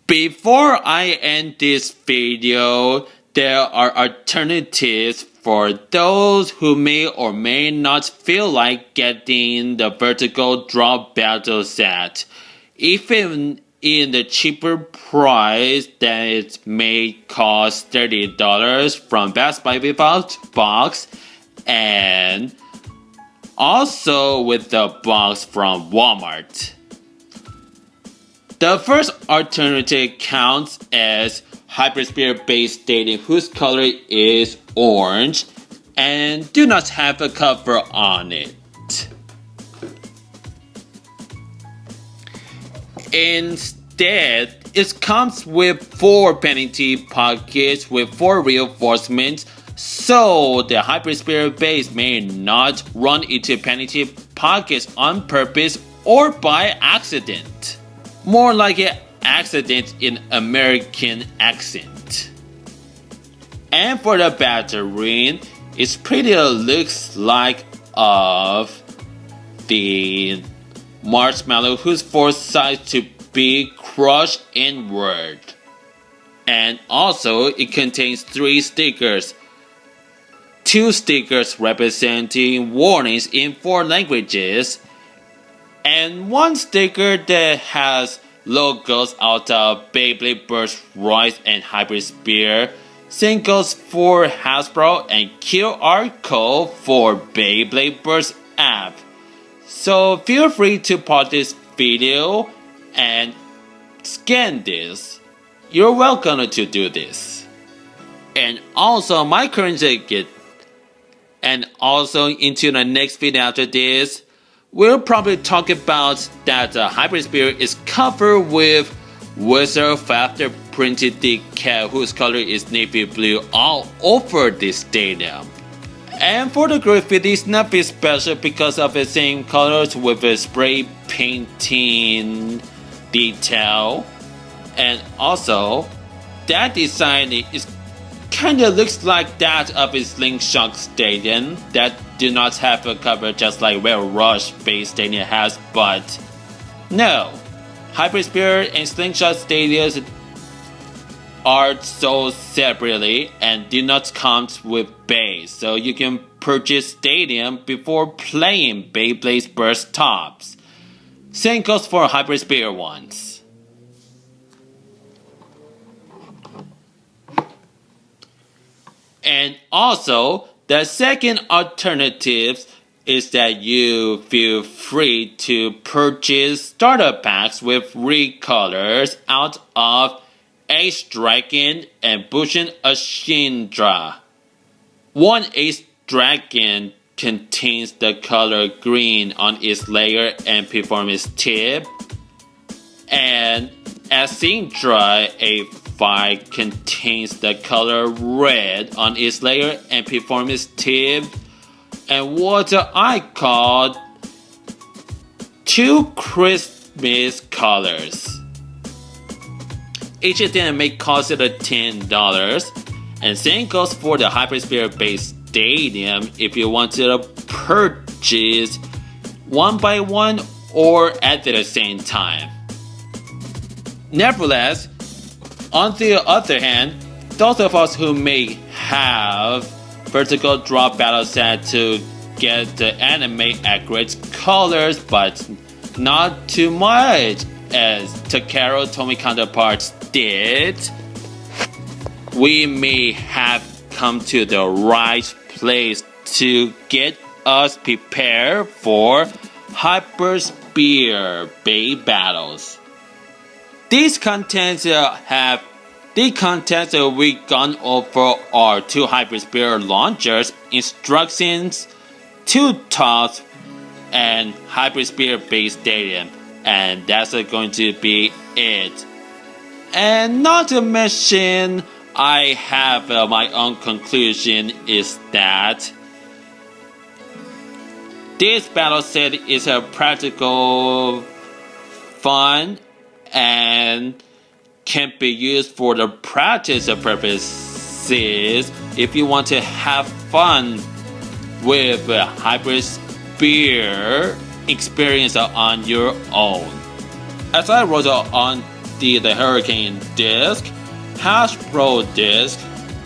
Before I end this video, there are alternatives for those who may or may not feel like getting the Vertical Drop Battle set. Even in the cheaper price that it may cost $30 from Best Buy without box, and also with the box from Walmart. The first alternative counts as HyperSphere Beystadium, whose color is orange and do not have a cover on it. Instead, it comes with 4 penalty pockets with 4 reinforcements, so the HyperSphere Beys may not run into penalty pockets on purpose or by accident. More like an accident in American accent. And for the battery, it's pretty looks like of the marshmallow whose force size to be crushed inward. And also it contains 3 stickers. 2 stickers representing warnings in 4 languages, and 1 sticker that has logos out of Beyblade Burst Rise and HyperSphere, singles for Hasbro, and QR code for Beyblade Burst app. So feel free to pause this video and scan this. You're welcome to do this. And also my current ticket. And also into the next video after this, we'll probably talk about that the HyperSphere is covered with Wizard Factor printed decal whose color is navy blue all over this stadium. And for the graffiti, it's not be special because of the same colors with a spray painting detail. And also, that design is kinda looks like that of a Slingshot Stadium that do not have a cover just like where Rush Beystadium has, but no. HyperSphere and Slingshot Stadiums are sold separately and do not come with bays, so you can purchase Stadium before playing Beyblade's Burst Tops. Same goes for HyperSphere ones. And also, the second alternative is that you feel free to purchase starter packs with recolors out of Ace Dragon and Bushin Ashindra. One Ace Dragon contains the color green on its layer and performance tip, and Ashindra A5 contains the color red on its layer and performance tip, and what I call 2 Christmas colors. Each of them may cost it $10, and same goes for the HyperSphere Beystadium if you want to purchase one by one or at the same time. Nevertheless, on the other hand, those of us who may have Vertical Drop Battle set to get the anime accurate colors but not too much as Takara Tomy counterparts did, we may have come to the right place to get us prepared for HyperSphere Bey battles. These contents we've gone over are 2 HyperSphere launchers, instructions, 2 tops, and HyperSphere Beystadium, and that's going to be it. And not to mention, I have my own conclusion is that this battle set is a practical, fun, and can be used for the practice purposes if you want to have fun with HyperSphere experience on your own. As I wrote on the Hurricane disc, Hasbro disc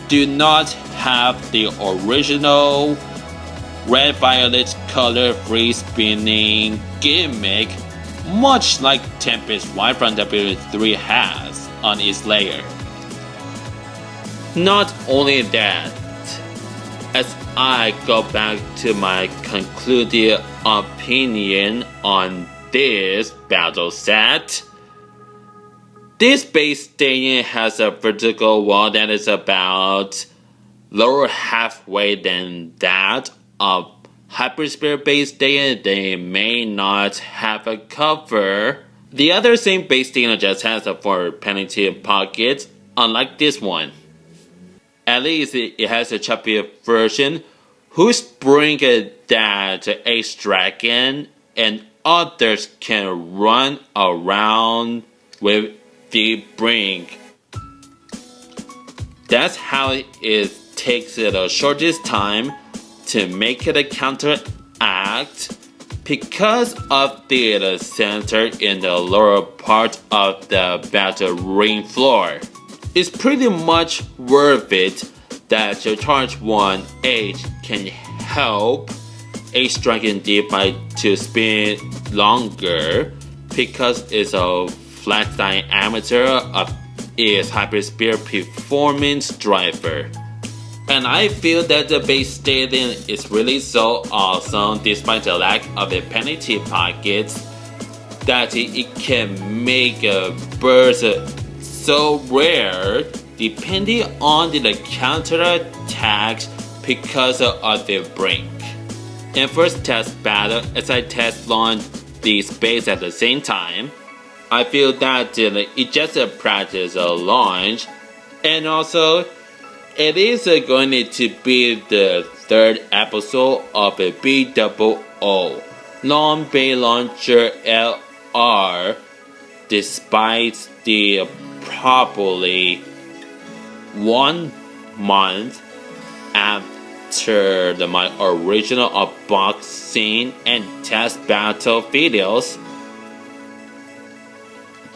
do not have the original red-violet color free spinning gimmick, much like Tempest White from W3 has on its layer. Not only that, as I go back to my concluding opinion on this battle set, this Beystadium has a vertical wall that is about lower halfway than that of HyperSphere Beystadium. They may not have a cover. The other same Beystadium just has a 4 penalty pockets, unlike this one. At least it has a chubby version whose bring that H-Dragon and others can run around with the brink. That's how it takes it the shortest time to make it a counteract because of the center in the lower part of the battle ring floor. It's pretty much worth it that your Charge 1 H can help H-Dragon D5 to spin longer because it's a flat diameter of its HyperSphere performance driver. And I feel that the Beystadium is really so awesome despite the lack of the penalty pockets that it can make a burst so rare depending on the counter attacks because of the brink. In first test battle, as I test launch these bays at the same time, I feel that it's just a practice launch, and also it is going to be the third episode of a BOO Long Bay Launcher LR, despite the probably 1 month after my original unboxing and test battle videos.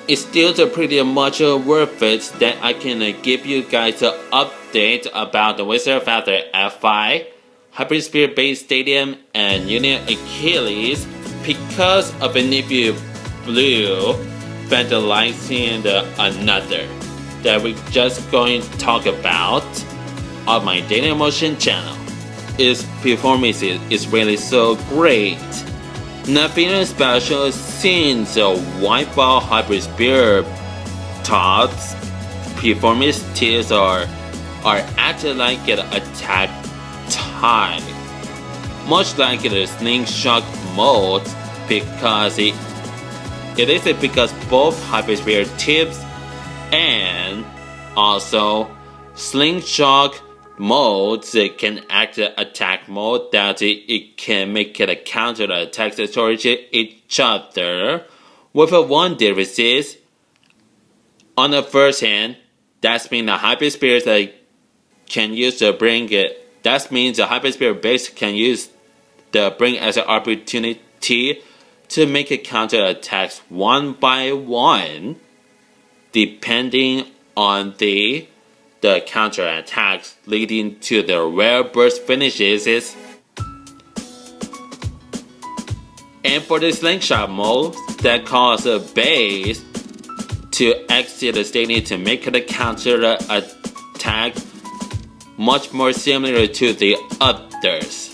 It's still pretty much worth it that I can give you guys an update about the Wizard Factor A5, HyperSphere Beystadium, and Union Achilles because of a navy blue vandalizing another that we're just going to talk about on my Dailymotion channel. Its performance is really so great. Nothing special since the Wipeout HyperSphere tops performance tiers are acting like an attack type, much like the slingshot mode because it is because both HyperSphere tips and also slingshot modes can act attack mode that it can make it a counter attack towards each other with one difference. On the first hand, that means the HyperSphere can use the bring it. That means the HyperSphere base can use the bring as an opportunity to make a counter attacks one by one, depending on the counter attacks, leading to the rare burst finishes. And for the slingshot mode, that causes base to exit the stadium to make the counter attack much more similar to the others.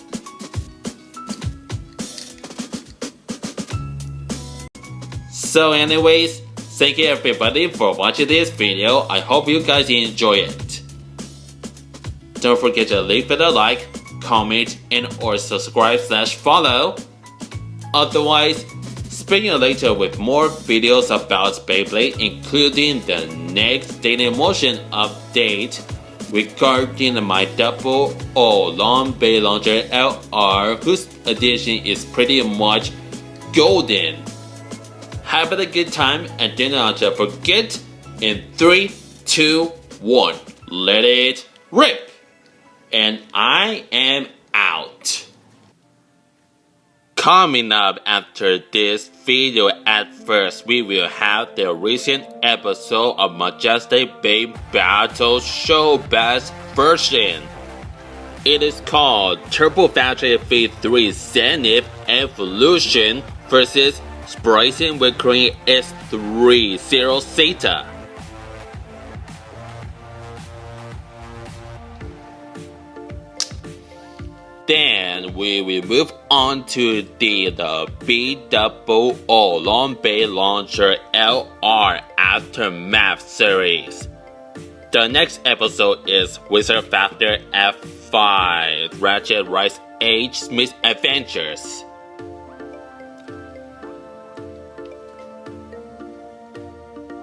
So anyways, thank you everybody for watching this video. I hope you guys enjoy it. Don't forget to leave it a like, comment, and or subscribe/follow. Otherwise, spend you later with more videos about Beyblade, including the next Dailymotion update regarding my double O Long Bay Launcher LR, whose edition is pretty much golden. Have a good time and do not forget, in 3, 2, 1, let it rip! And I am out. Coming up after this video, at first we will have the recent episode of Majestic Bay Battle Show Best version. It is called Turbo Factory V3 Zenith Evolution vs Sprayson with Korean S3 Zero Zeta. Then we will move on to the BOO Long Bay Launcher LR Aftermath series. The next episode is Wizard Factor F5 Ratchet Rise H Smith Adventures.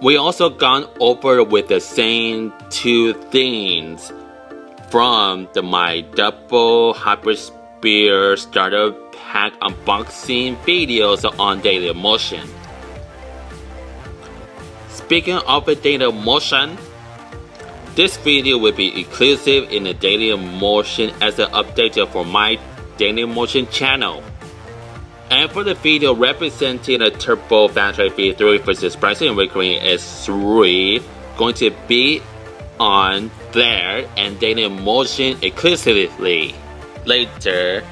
We also gone over with the same two things from my double HyperSphere starter pack unboxing videos on Dailymotion. Speaking of the Dailymotion, this video will be exclusive in the Dailymotion as an update for my Dailymotion channel. And for the video representing the Turbo Factory V3 vs Sprayson with Korean S3 going to be on there and Dailymotion exclusively. Later,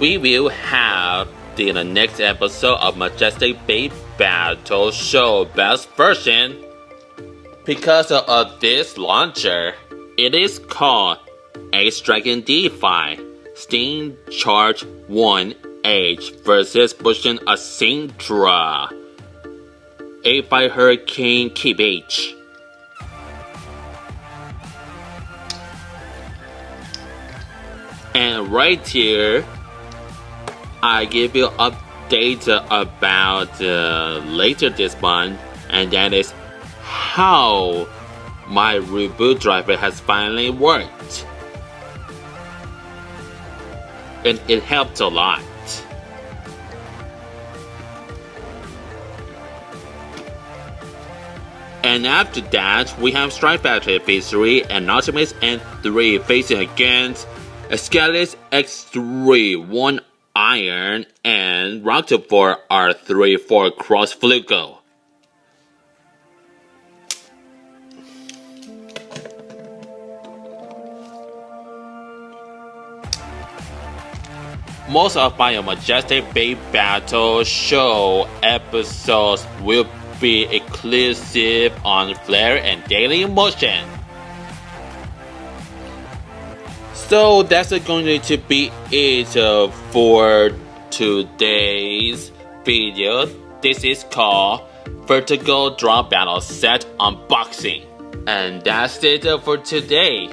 we will have the next episode of Majestic Bay Battle Show Best version. Because of this launcher, it is called X-Dragon D5 Steam Charge 1H vs Bushin Ashindra A5 Hurricane Keep H. And right here, I give you updates about later this month, and that is how my reboot driver has finally worked. And it helped a lot. And after that, we have Strike Factory V3 and Optimus N3 facing against Scalis X3 1 Iron and Rocket 4 R3 4 Cross Flugo. Most of my Majestic Bay Battle Show episodes will be exclusive on Flare and Dailymotion. So that's going to be it for today's video. This is called Vertical Drop Battle Set Unboxing. And that's it for today.